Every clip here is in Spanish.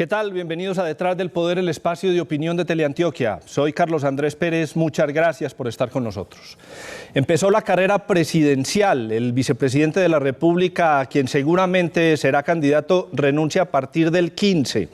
¿Qué tal? Bienvenidos a Detrás del Poder, el espacio de opinión de Teleantioquia. Soy Carlos Andrés Pérez, muchas gracias por estar con nosotros. Empezó la carrera presidencial. El vicepresidente de la República, quien seguramente será candidato, renuncia a partir del 15,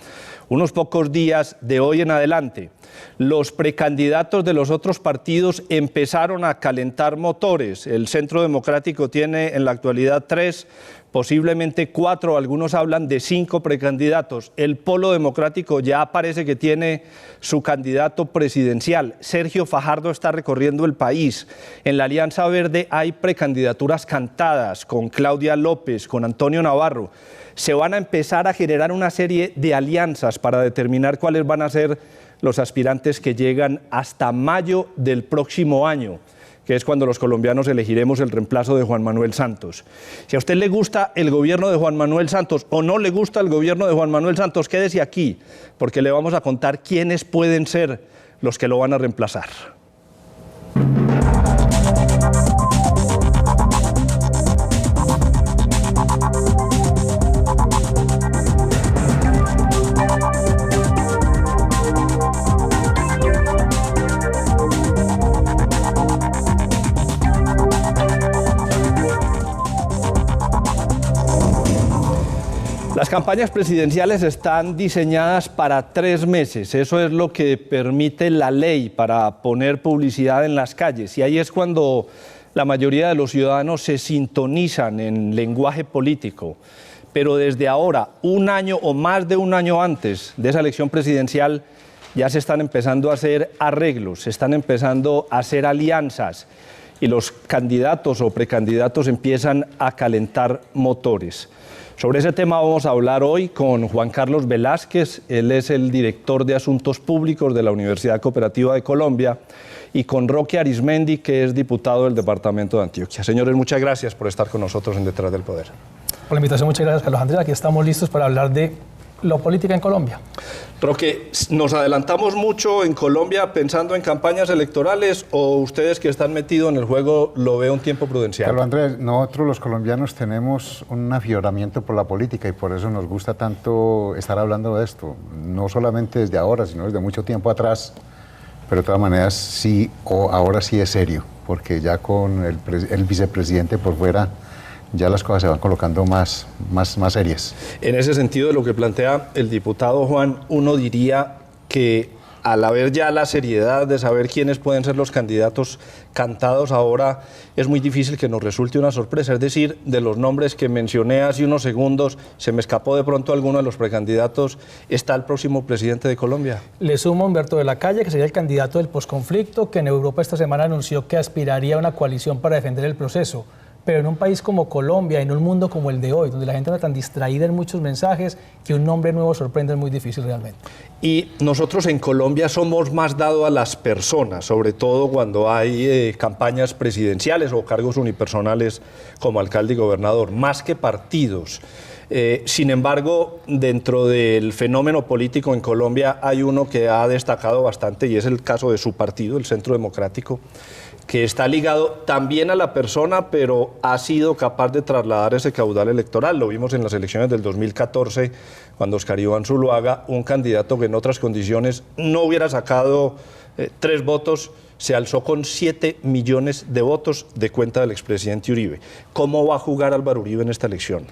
unos pocos días de hoy en adelante. Los precandidatos de los otros partidos empezaron a calentar motores. El Centro Democrático tiene en la actualidad 3, posiblemente 4, algunos hablan de 5 precandidatos. El Polo Democrático ya parece que tiene su candidato presidencial. Sergio Fajardo está recorriendo el país. En la Alianza Verde hay precandidaturas cantadas con Claudia López, con Antonio Navarro. Se van a empezar a generar una serie de alianzas para determinar cuáles van a ser los aspirantes que llegan hasta mayo del próximo año, que es cuando los colombianos elegiremos el reemplazo de Juan Manuel Santos. Si a usted le gusta el gobierno de Juan Manuel Santos o no le gusta el gobierno de Juan Manuel Santos, quédese aquí, porque le vamos a contar quiénes pueden ser los que lo van a reemplazar. Las campañas presidenciales están diseñadas para 3 meses, eso es lo que permite la ley para poner publicidad en las calles, y ahí es cuando la mayoría de los ciudadanos se sintonizan en lenguaje político. Pero desde ahora, un año o más de un año antes de esa elección presidencial, ya se están empezando a hacer arreglos, se están empezando a hacer alianzas, y los candidatos o precandidatos empiezan a calentar motores. Sobre ese tema vamos a hablar hoy con Juan Carlos Velázquez, él es el director de Asuntos Públicos de la Universidad Cooperativa de Colombia, y con Roque Arizmendi, que es diputado del Departamento de Antioquia. Señores, muchas gracias por estar con nosotros en Detrás del Poder. Por la invitación, muchas gracias, Carlos Andrés. Aquí estamos listos para hablar de la política en Colombia. Roque, ¿nos adelantamos mucho en Colombia pensando en campañas electorales o ustedes que están metidos en el juego lo ve un tiempo prudencial? Carlos Andrés, nosotros los colombianos tenemos un afioramiento por la política y por eso nos gusta tanto estar hablando de esto, no solamente desde ahora, sino desde mucho tiempo atrás, pero de todas maneras sí, o ahora sí es serio, porque ya con el vicepresidente por fuera, ya las cosas se van colocando más serias. En ese sentido de lo que plantea el diputado Juan, uno diría que al haber ya la seriedad de saber quiénes pueden ser los candidatos cantados ahora, es muy difícil que nos resulte una sorpresa. Es decir, de los nombres que mencioné hace unos segundos, se me escapó de pronto alguno de los precandidatos, ¿está el próximo presidente de Colombia? Le sumo a Humberto de la Calle, que sería el candidato del posconflicto, que en Europa esta semana anunció que aspiraría a una coalición para defender el proceso. Pero en un país como Colombia, en un mundo como el de hoy, donde la gente anda tan distraída en muchos mensajes, que un nombre nuevo sorprende es muy difícil realmente. Y nosotros en Colombia somos más dados a las personas, sobre todo cuando hay campañas presidenciales o cargos unipersonales como alcalde y gobernador, más que partidos. Sin embargo, dentro del fenómeno político en Colombia hay uno que ha destacado bastante y es el caso de su partido, el Centro Democrático, que está ligado también a la persona, pero ha sido capaz de trasladar ese caudal electoral. Lo vimos en las elecciones del 2014, cuando Oscar Iván Zuluaga, un candidato que en otras condiciones no hubiera sacado 3 votos, se alzó con 7 millones de votos de cuenta del expresidente Uribe. ¿Cómo va a jugar Álvaro Uribe en esta elección?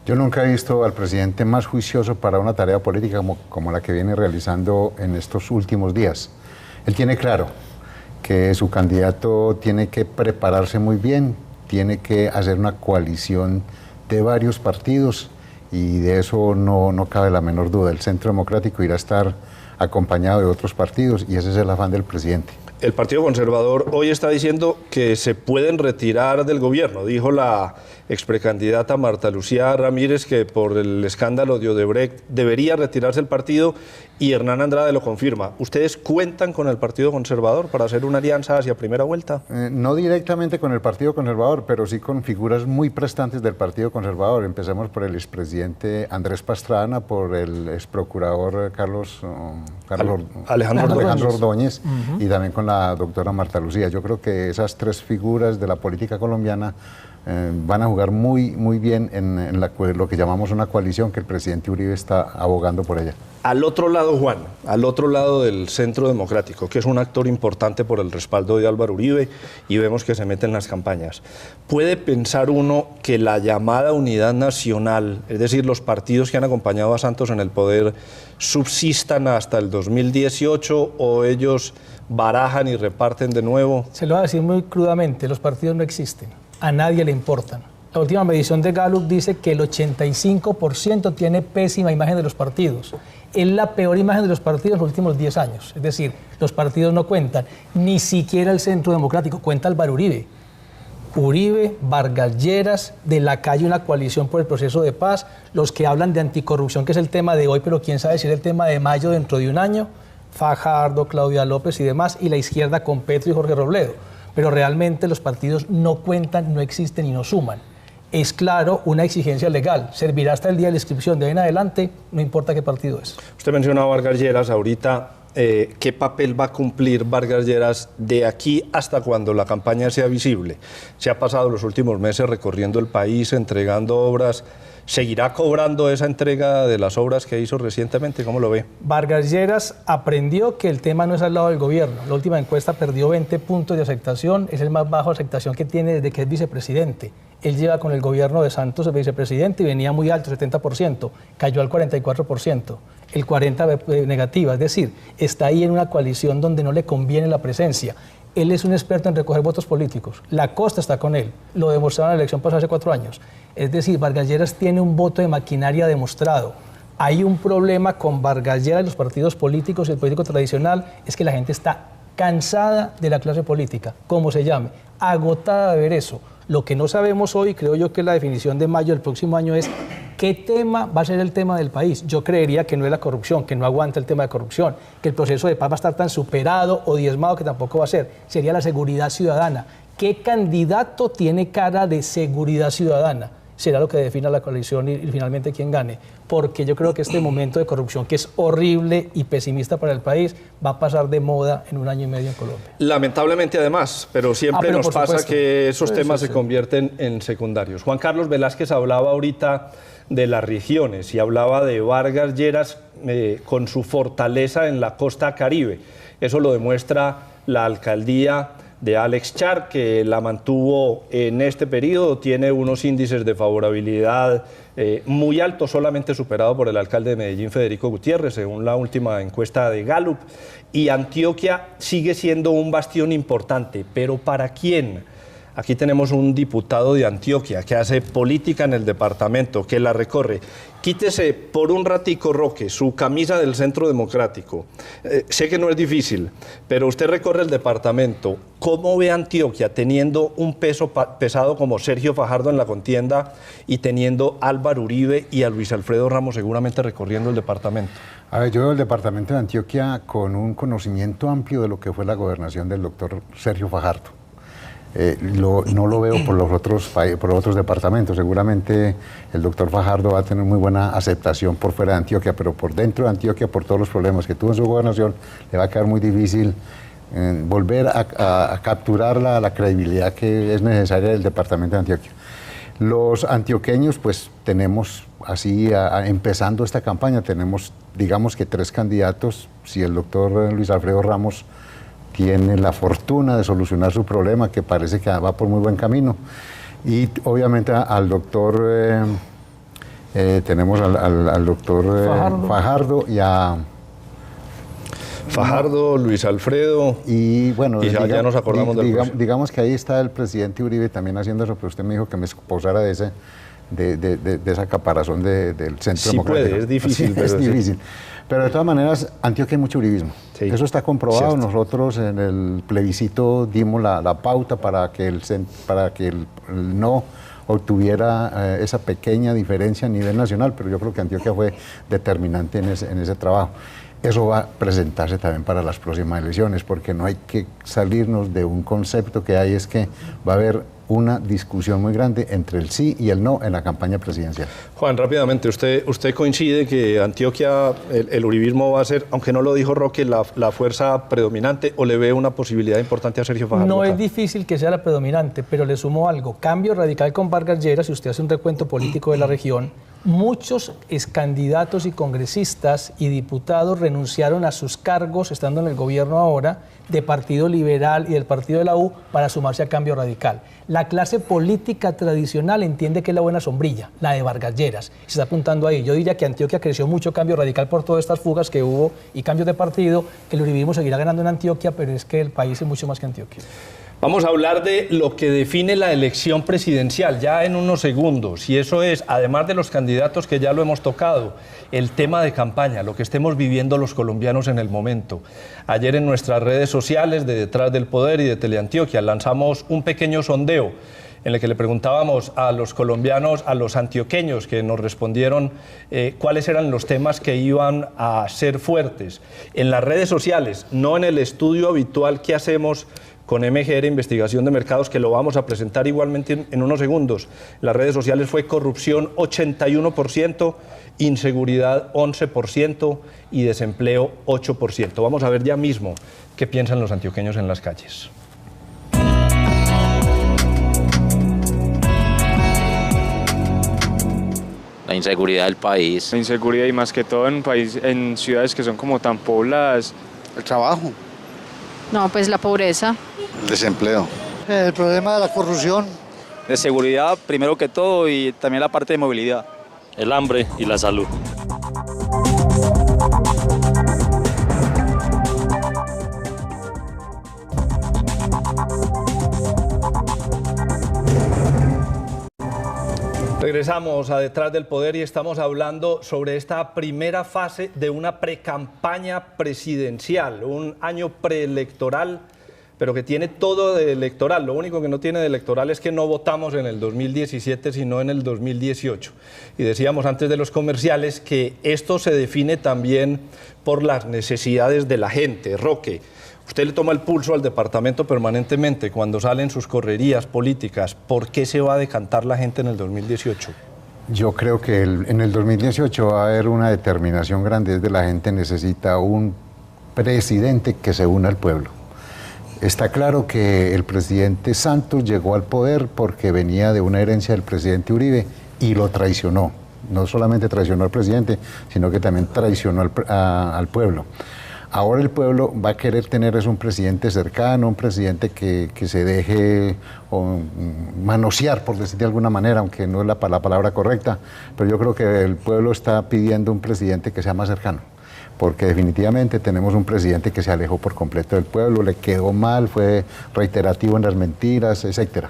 Yo nunca he visto al presidente más juicioso para una tarea política como la que viene realizando en estos últimos días. Él tiene claro que su candidato tiene que prepararse muy bien, tiene que hacer una coalición de varios partidos y de eso no cabe la menor duda. El Centro Democrático irá a estar acompañado de otros partidos y ese es el afán del presidente. El Partido Conservador hoy está diciendo que se pueden retirar del gobierno. Dijo la exprecandidata Marta Lucía Ramírez que por el escándalo de Odebrecht debería retirarse el partido y Hernán Andrade lo confirma. ¿Ustedes cuentan con el Partido Conservador para hacer una alianza hacia primera vuelta? No directamente con el Partido Conservador, pero sí con figuras muy prestantes del Partido Conservador. Empecemos por el expresidente Andrés Pastrana, por el exprocurador Alejandro Ordóñez y también con la doctora Marta Lucía. Yo creo que esas 3 figuras de la política colombiana van a jugar muy bien en lo que llamamos una coalición que el presidente Uribe está abogando por ella. Al otro lado, Juan, al otro lado del Centro Democrático, que es un actor importante por el respaldo de Álvaro Uribe, y vemos que se mete en las campañas, ¿puede pensar uno que la llamada unidad nacional, es decir, los partidos que han acompañado a Santos en el poder, subsistan hasta el 2018 o ellos barajan y reparten de nuevo? Se lo voy a decir muy crudamente, los partidos no existen, a nadie le importan. La última medición de Gallup dice que el 85% tiene pésima imagen de los partidos. Es la peor imagen de los partidos en los últimos 10 años. Es decir, los partidos no cuentan, ni siquiera el Centro Democrático, cuenta Álvaro Uribe. Uribe, Vargas Lleras, de la calle una coalición por el proceso de paz, los que hablan de anticorrupción, que es el tema de hoy, pero quién sabe si es el tema de mayo dentro de un año, Fajardo, Claudia López y demás, y la izquierda con Petro y Jorge Robledo. Pero realmente los partidos no cuentan, no existen y no suman. Es claro una exigencia legal, servirá hasta el día de la inscripción, de ahí en adelante, no importa qué partido es. Usted mencionaba a Vargas Lleras ahorita. ¿Qué papel va a cumplir Vargas Lleras de aquí hasta cuando la campaña sea visible? Se ha pasado los últimos meses recorriendo el país, entregando obras. ¿Seguirá cobrando esa entrega de las obras que hizo recientemente? ¿Cómo lo ve? Vargas Lleras aprendió que el tema no es al lado del gobierno. La última encuesta perdió 20 puntos de aceptación, es el más bajo de aceptación que tiene desde que es vicepresidente. Él lleva con el gobierno de Santos el vicepresidente y venía muy alto, 70%, cayó al 44%, el 40% negativa, es decir, está ahí en una coalición donde no le conviene la presencia. Él es un experto en recoger votos políticos, la costa está con él, lo demostraron en la elección pasada hace 4 años. Es decir, Vargas Lleras tiene un voto de maquinaria demostrado. Hay un problema con Vargas Lleras y los partidos políticos y el político tradicional, es que la gente está cansada de la clase política, como se llame, agotada de ver eso. Lo que no sabemos hoy, creo yo que la definición de mayo del próximo año es qué tema va a ser el tema del país. Yo creería que no es la corrupción, que no aguanta el tema de corrupción, que el proceso de paz va a estar tan superado o diezmado que tampoco va a ser. Sería la seguridad ciudadana. ¿Qué candidato tiene cara de seguridad ciudadana? Será lo que defina la coalición y finalmente quién gane. Porque yo creo que este momento de corrupción, que es horrible y pesimista para el país, va a pasar de moda en 1 año y medio en Colombia. Lamentablemente además, pero siempre nos pasa supuesto que esos temas se convierten en secundarios. Juan Carlos Velázquez hablaba ahorita de las regiones y hablaba de Vargas Lleras con su fortaleza en la costa caribe. Eso lo demuestra la alcaldía de Alex Char, que la mantuvo en este periodo, tiene unos índices de favorabilidad muy altos, solamente superado por el alcalde de Medellín, Federico Gutiérrez, según la última encuesta de Gallup. Y Antioquia sigue siendo un bastión importante, pero ¿para quién? Aquí tenemos un diputado de Antioquia que hace política en el departamento, que la recorre. Quítese por un ratico, Roque, su camisa del Centro Democrático. Sé que no es difícil, pero usted recorre el departamento. ¿Cómo ve Antioquia teniendo un peso pesado como Sergio Fajardo en la contienda y teniendo a Álvaro Uribe y a Luis Alfredo Ramos seguramente recorriendo el departamento? A ver, yo veo el departamento de Antioquia con un conocimiento amplio de lo que fue la gobernación del doctor Sergio Fajardo. No lo veo por los otros departamentos. Seguramente el doctor Fajardo va a tener muy buena aceptación por fuera de Antioquia, pero por dentro de Antioquia, por todos los problemas que tuvo en su gobernación, le va a quedar muy difícil volver a capturar la credibilidad que es necesaria del departamento de Antioquia. Los antioqueños, pues tenemos así, empezando esta campaña, tenemos digamos que 3 candidatos. Si el doctor Luis Alfredo Ramos tiene la fortuna de solucionar su problema, que parece que va por muy buen camino. Y obviamente al doctor, tenemos al doctor Fajardo y a... Fajardo, Luis Alfredo, y bueno, ya nos acordamos del proceso. Digamos que ahí está el presidente Uribe también haciendo eso, pero usted me dijo que me esposara de esa caparazón del Centro Democrático. Puede, es difícil. Sí, es difícil. Pero de todas maneras, Antioquia hay mucho uribismo. Sí, eso está comprobado. Cierto. Nosotros en el plebiscito dimos la pauta para que el no obtuviera esa pequeña diferencia a nivel nacional, pero yo creo que Antioquia fue determinante en ese trabajo. Eso va a presentarse también para las próximas elecciones, porque no hay que salirnos de un concepto que hay, es que va a haber una discusión muy grande entre el sí y el no en la campaña presidencial. Juan, rápidamente, ¿usted coincide que Antioquia, el uribismo va a ser, aunque no lo dijo Roque, la fuerza predominante, o le ve una posibilidad importante a Sergio Fajardo? No es difícil que sea la predominante, pero le sumo algo. Cambio radical con Vargas Lleras, si usted hace un recuento político de la región, Muchos excandidatos y congresistas y diputados renunciaron a sus cargos, estando en el gobierno ahora, de Partido Liberal y del Partido de la U, para sumarse a Cambio Radical. La clase política tradicional entiende que es la buena sombrilla, la de Vargas Lleras. Se está apuntando ahí. Yo diría que Antioquia creció mucho Cambio Radical por todas estas fugas que hubo y cambios de partido, que el uribismo seguirá ganando en Antioquia, pero es que el país es mucho más que Antioquia. Vamos a hablar de lo que define la elección presidencial ya en unos segundos, y eso es, además de los candidatos que ya lo hemos tocado, el tema de campaña, lo que estemos viviendo los colombianos en el momento. Ayer en nuestras redes sociales de Detrás del Poder y de Teleantioquia lanzamos un pequeño sondeo en el que le preguntábamos a los colombianos, a los antioqueños que nos respondieron cuáles eran los temas que iban a ser fuertes. En las redes sociales, no en el estudio habitual que hacemos con MGR Investigación de Mercados, que lo vamos a presentar igualmente en unos segundos. Las redes sociales fue corrupción 81%, inseguridad 11% y desempleo 8%. Vamos a ver ya mismo qué piensan los antioqueños en las calles. La inseguridad del país. La inseguridad, y más que todo en un país, en ciudades que son como tan pobladas. El trabajo. No, pues la pobreza. El desempleo. El problema de la corrupción. De seguridad primero que todo, y también la parte de movilidad. El hambre y la salud. Regresamos a Detrás del Poder y estamos hablando sobre esta primera fase de una precampaña presidencial, un año preelectoral, pero que tiene todo de electoral. Lo único que no tiene de electoral es que no votamos en el 2017, sino en el 2018. Y decíamos antes de los comerciales que esto se define también por las necesidades de la gente. Roque, usted le toma el pulso al departamento permanentemente cuando salen sus correrías políticas. ¿Por qué se va a decantar la gente en el 2018? Yo creo que en el 2018 va a haber una determinación grande de la gente. Necesita un presidente que se una al pueblo. Está claro que el presidente Santos llegó al poder porque venía de una herencia del presidente Uribe y lo traicionó. No solamente traicionó al presidente, sino que también traicionó al pueblo. Ahora el pueblo va a querer tener un presidente cercano, un presidente que se deje manosear, por decir de alguna manera, aunque no es la palabra correcta, pero yo creo que el pueblo está pidiendo un presidente que sea más cercano, porque definitivamente tenemos un presidente que se alejó por completo del pueblo, le quedó mal, fue reiterativo en las mentiras, etcétera.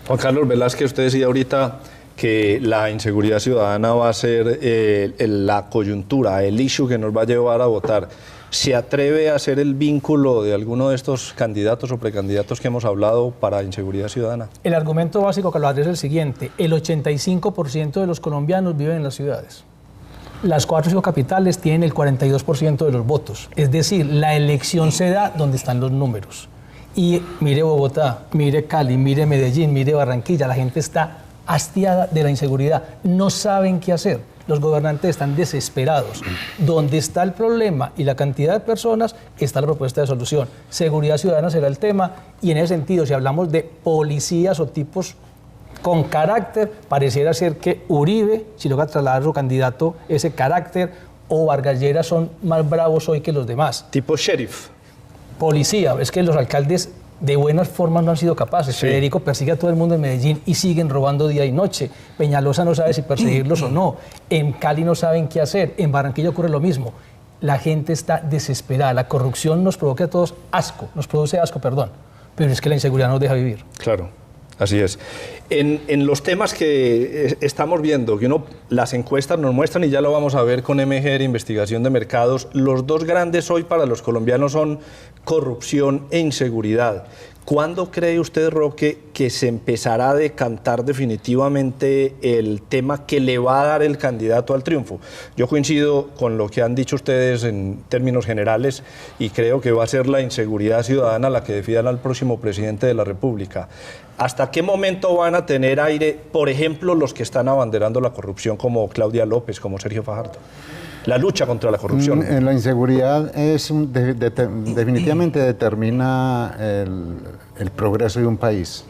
Juan Carlos Velázquez, usted decía ahorita que la inseguridad ciudadana va a ser la coyuntura, el issue que nos va a llevar a votar. ¿Se atreve a hacer el vínculo de alguno de estos candidatos o precandidatos que hemos hablado para inseguridad ciudadana? El argumento básico, Carlos Andrés, es el siguiente: el 85% de los colombianos viven en las ciudades. Las 4 o 5 capitales tienen el 42% de los votos. Es decir, la elección se da donde están los números. Y mire Bogotá, mire Cali, mire Medellín, mire Barranquilla, la gente está hastiada de la inseguridad, no saben qué hacer. Los gobernantes están desesperados. Donde está el problema y la cantidad de personas, está la propuesta de solución. Seguridad ciudadana será el tema, y en ese sentido, si hablamos de policías o tipos con carácter, pareciera ser que Uribe, si logra trasladar a su candidato ese carácter, o Vargas Lleras son más bravos hoy que los demás. Tipo sheriff. Policía, es que los alcaldes de buenas formas no han sido capaces. Sí. Federico persigue a todo el mundo en Medellín y siguen robando día y noche. Peñalosa no sabe si perseguirlos o no. En Cali no saben qué hacer. En Barranquilla ocurre lo mismo. La gente está desesperada. La corrupción nos provoca a todos produce asco, pero es que la inseguridad nos deja vivir. Claro. Así es. En los temas que estamos viendo, que las encuestas nos muestran, y ya lo vamos a ver con MGR Investigación de Mercados, los dos grandes hoy para los colombianos son corrupción e inseguridad. ¿Cuándo cree usted, Roque, que se empezará a decantar definitivamente el tema que le va a dar el candidato al triunfo? Yo coincido con lo que han dicho ustedes en términos generales y creo que va a ser la inseguridad ciudadana la que definan al próximo presidente de la República. ¿Hasta qué momento van a tener aire, por ejemplo, los que están abanderando la corrupción como Claudia López, como Sergio Fajardo? La lucha contra la corrupción. La inseguridad definitivamente determina el progreso de un país.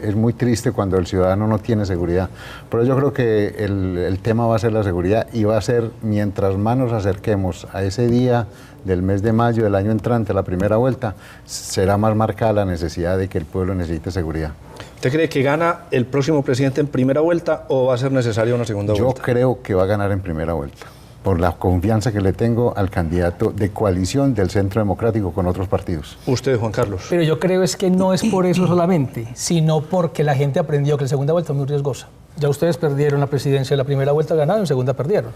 Es muy triste cuando el ciudadano no tiene seguridad. Pero yo creo que el tema va a ser la seguridad y va a ser, mientras más nos acerquemos a ese día del mes de mayo del año entrante, la primera vuelta, será más marcada la necesidad de que el pueblo necesite seguridad. ¿Usted cree que gana el próximo presidente en primera vuelta o va a ser necesaria una segunda vuelta? Yo creo que va a ganar en primera vuelta, por la confianza que le tengo al candidato de coalición del Centro Democrático con otros partidos. Usted, Juan Carlos. Pero yo creo es que no es por eso solamente, sino porque la gente aprendió que la segunda vuelta es muy riesgosa. Ya ustedes perdieron la presidencia en la primera vuelta, ganaron, en segunda perdieron.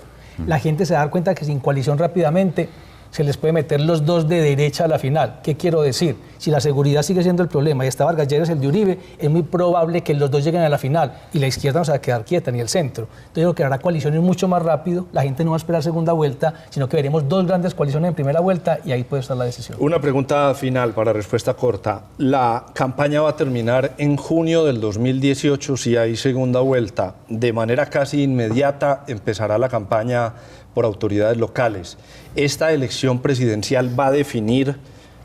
La gente se da cuenta que sin coalición rápidamente se les puede meter los dos de derecha a la final. ¿Qué quiero decir? Si la seguridad sigue siendo el problema y está Vargas Lleras, el de Uribe, es muy probable que los dos lleguen a la final y la izquierda no se va a quedar quieta, ni el centro. Entonces yo creo que habrá coaliciones mucho más rápido, la gente no va a esperar segunda vuelta, sino que veremos dos grandes coaliciones en primera vuelta y ahí puede estar la decisión. Una pregunta final para respuesta corta. ¿La campaña va a terminar en junio del 2018 si hay segunda vuelta? De manera casi inmediata empezará la campaña por autoridades locales. Esta elección presidencial va a definir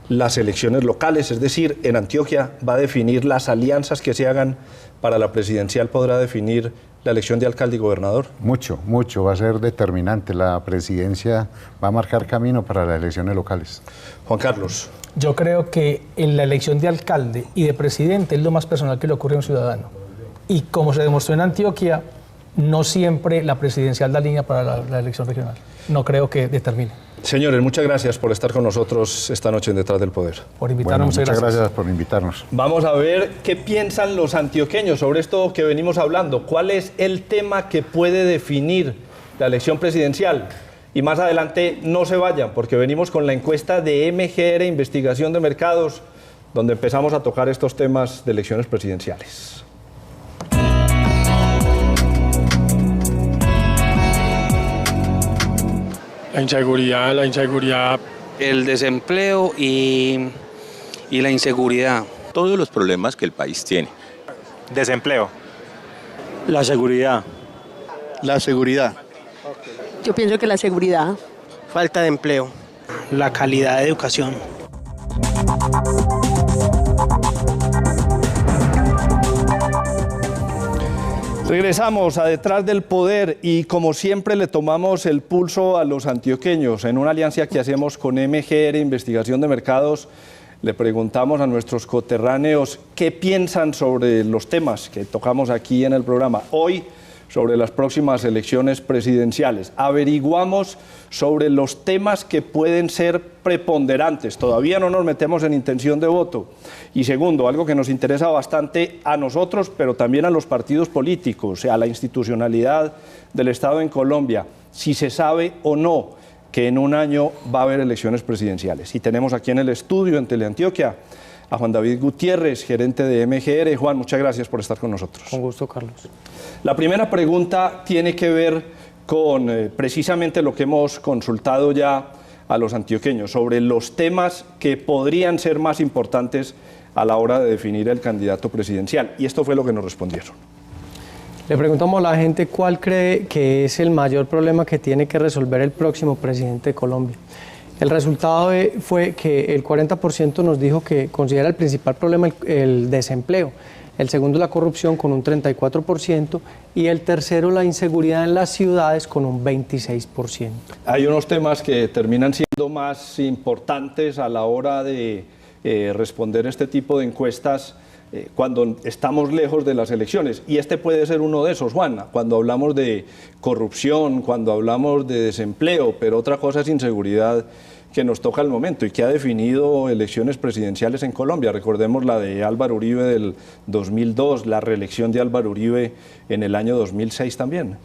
las elecciones locales, es decir, en Antioquia va a definir las alianzas que se hagan para la presidencial, podrá definir la elección de alcalde y gobernador. Mucho, mucho, va a ser determinante. La presidencia va a marcar camino para las elecciones locales. Juan Carlos. Yo creo que en la elección de alcalde y de presidente es lo más personal que le ocurre a un ciudadano. Y como se demostró en Antioquia, no siempre la presidencial da línea para la elección regional. No creo que determine. Señores, muchas gracias por estar con nosotros esta noche en Detrás del Poder. Por invitarnos, bueno, muchas gracias por invitarnos. Vamos a ver qué piensan los antioqueños sobre esto que venimos hablando. ¿Cuál es el tema que puede definir la elección presidencial? Y más adelante no se vayan, porque venimos con la encuesta de MGR Investigación de Mercados, donde empezamos a tocar estos temas de elecciones presidenciales. La inseguridad. El desempleo y la inseguridad. Todos los problemas que el país tiene. Desempleo. La seguridad. La seguridad. Yo pienso que la seguridad. Falta de empleo. La calidad de educación. Regresamos a Detrás del Poder y como siempre le tomamos el pulso a los antioqueños. En una alianza que hacemos con MGR Investigación de Mercados, le preguntamos a nuestros coterráneos qué piensan sobre los temas que tocamos aquí en el programa. Hoy, sobre las próximas elecciones presidenciales. Averiguamos sobre los temas que pueden ser preponderantes. Todavía no nos metemos en intención de voto. Y segundo, algo que nos interesa bastante a nosotros, pero también a los partidos políticos, a la institucionalidad del Estado en Colombia, si se sabe o no que en un año va a haber elecciones presidenciales. Y tenemos aquí en el estudio, en Teleantioquia, a Juan David Gutiérrez, gerente de MGR. Juan, muchas gracias por estar con nosotros. Con gusto, Carlos. La primera pregunta tiene que ver con precisamente lo que hemos consultado ya a los antioqueños, sobre los temas que podrían ser más importantes a la hora de definir el candidato presidencial. Y esto fue lo que nos respondieron. Le preguntamos a la gente cuál cree que es el mayor problema que tiene que resolver el próximo presidente de Colombia. El resultado fue que el 40% nos dijo que considera el principal problema el desempleo, el segundo la corrupción con un 34% y el tercero la inseguridad en las ciudades con un 26%. Hay unos temas que terminan siendo más importantes a la hora de responder este tipo de encuestas cuando estamos lejos de las elecciones, y este puede ser uno de esos, Juan, cuando hablamos de corrupción, cuando hablamos de desempleo, pero otra cosa es inseguridad que nos toca al momento y que ha definido elecciones presidenciales en Colombia. Recordemos la de Álvaro Uribe del 2002, la reelección de Álvaro Uribe en el año 2006 también.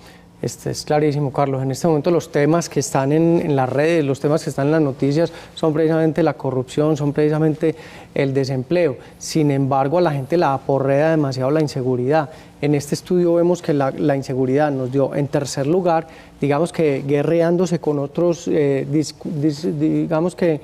Es clarísimo, Carlos. En este momento los temas que están en las redes, los temas que están en las noticias son precisamente la corrupción, son precisamente el desempleo. Sin embargo, a la gente la aporrea demasiado la inseguridad. En este estudio vemos que la inseguridad nos dio en tercer lugar, digamos que guerreándose con otros, digamos que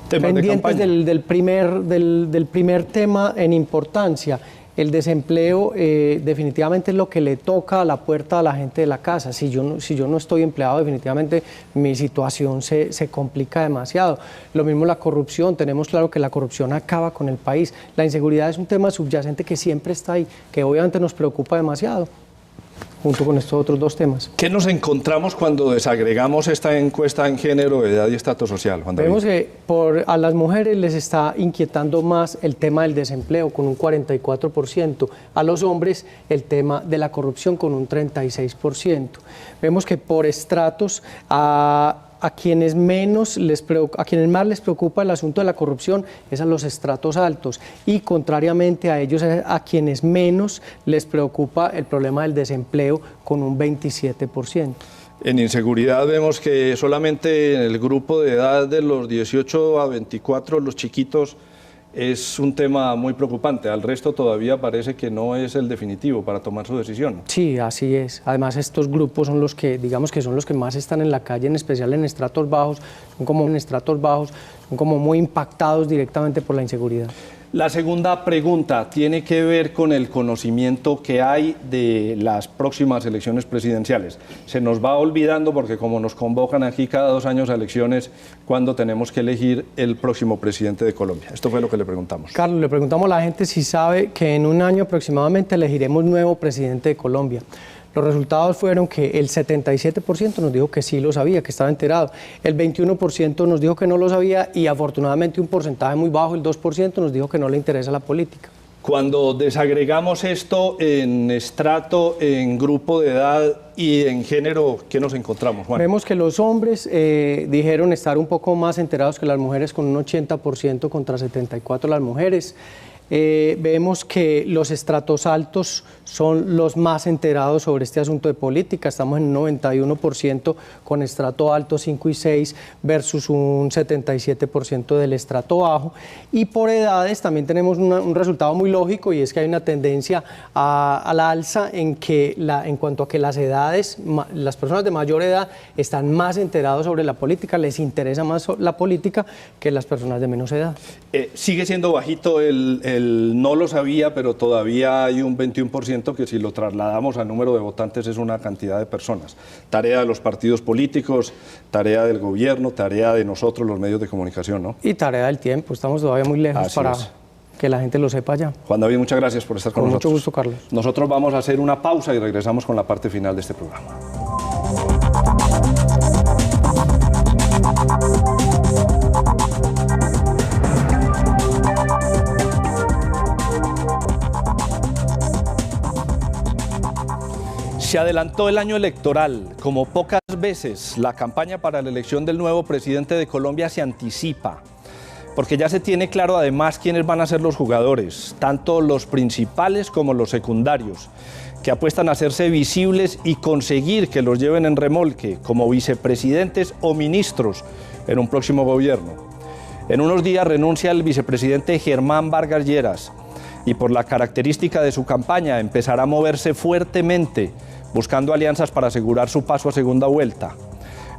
temas pendientes del primer tema en importancia. El desempleo definitivamente es lo que le toca a la puerta a la gente de la casa. Si yo no estoy empleado, definitivamente mi situación se complica demasiado. Lo mismo la corrupción. Tenemos claro que la corrupción acaba con el país. La inseguridad es un tema subyacente que siempre está ahí, que obviamente nos preocupa demasiado, junto con estos otros dos temas. ¿Qué nos encontramos cuando desagregamos esta encuesta en género, edad y estatus social, Juan David? Vemos que a las mujeres les está inquietando más el tema del desempleo con un 44%, a los hombres el tema de la corrupción con un 36%. Vemos que por estratos a quienes más les preocupa el asunto de la corrupción es a los estratos altos y contrariamente a ellos a quienes menos les preocupa el problema del desempleo con un 27%. En inseguridad vemos que solamente en el grupo de edad de los 18 a 24, los chiquitos, es un tema muy preocupante. Al resto todavía parece que no es el definitivo para tomar su decisión. Sí, así es. Además, estos grupos son los que, digamos que son los que más están en la calle, en especial en estratos bajos, son como muy impactados directamente por la inseguridad. La segunda pregunta tiene que ver con el conocimiento que hay de las próximas elecciones presidenciales. Se nos va olvidando porque como nos convocan aquí cada 2 años a elecciones, cuando tenemos que elegir el próximo presidente de Colombia. Esto fue lo que le preguntamos. Carlos, le preguntamos a la gente si sabe que en 1 año aproximadamente elegiremos nuevo presidente de Colombia. Los resultados fueron que el 77% nos dijo que sí lo sabía, que estaba enterado. El 21% nos dijo que no lo sabía y afortunadamente un porcentaje muy bajo, el 2%, nos dijo que no le interesa la política. Cuando desagregamos esto en estrato, en grupo de edad y en género, ¿qué nos encontramos, Juan? Vemos que los hombres dijeron estar un poco más enterados que las mujeres con un 80% contra 74% las mujeres. Vemos que los estratos altos son los más enterados sobre este asunto de política. Estamos en un 91% con estrato alto 5 y 6 versus un 77% del estrato bajo. Y por edades también tenemos un resultado muy lógico y es que hay una tendencia a la alza en cuanto a que las personas de mayor edad están más enterados sobre la política, les interesa más la política que las personas de menos edad. Sigue siendo bajito el no lo sabía, pero todavía hay un 21% que si lo trasladamos al número de votantes es una cantidad de personas. Tarea de los partidos políticos, tarea del gobierno, tarea de nosotros los medios de comunicación, ¿no? Y tarea del tiempo, estamos todavía muy lejos que la gente lo sepa ya. Juan David, muchas gracias por estar con nosotros. Con mucho gusto, Carlos. Nosotros vamos a hacer una pausa y regresamos con la parte final de este programa. Se adelantó el año electoral. Como pocas veces, la campaña para la elección del nuevo presidente de Colombia se anticipa, porque ya se tiene claro además quiénes van a ser los jugadores, tanto los principales como los secundarios, que apuestan a hacerse visibles y conseguir que los lleven en remolque como vicepresidentes o ministros en un próximo gobierno. En unos días renuncia el vicepresidente Germán Vargas Lleras y por la característica de su campaña empezará a moverse fuertemente buscando alianzas para asegurar su paso a segunda vuelta.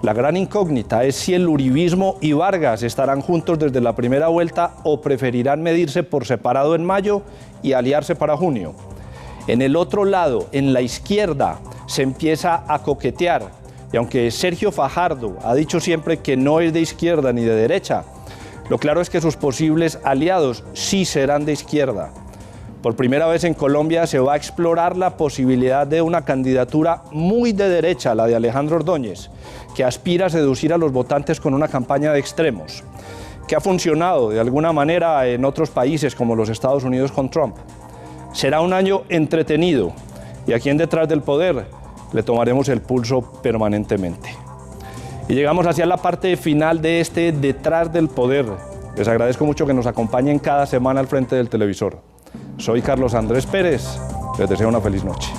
La gran incógnita es si el uribismo y Vargas estarán juntos desde la primera vuelta o preferirán medirse por separado en mayo y aliarse para junio. En el otro lado, en la izquierda, se empieza a coquetear y aunque Sergio Fajardo ha dicho siempre que no es de izquierda ni de derecha, lo claro es que sus posibles aliados sí serán de izquierda. Por primera vez en Colombia se va a explorar la posibilidad de una candidatura muy de derecha, la de Alejandro Ordóñez, que aspira a seducir a los votantes con una campaña de extremos, que ha funcionado de alguna manera en otros países como los Estados Unidos con Trump. Será un año entretenido y aquí en Detrás del Poder le tomaremos el pulso permanentemente. Y llegamos hacia la parte final de este Detrás del Poder. Les agradezco mucho que nos acompañen cada semana al frente del televisor. Soy Carlos Andrés Pérez, les deseo una feliz noche.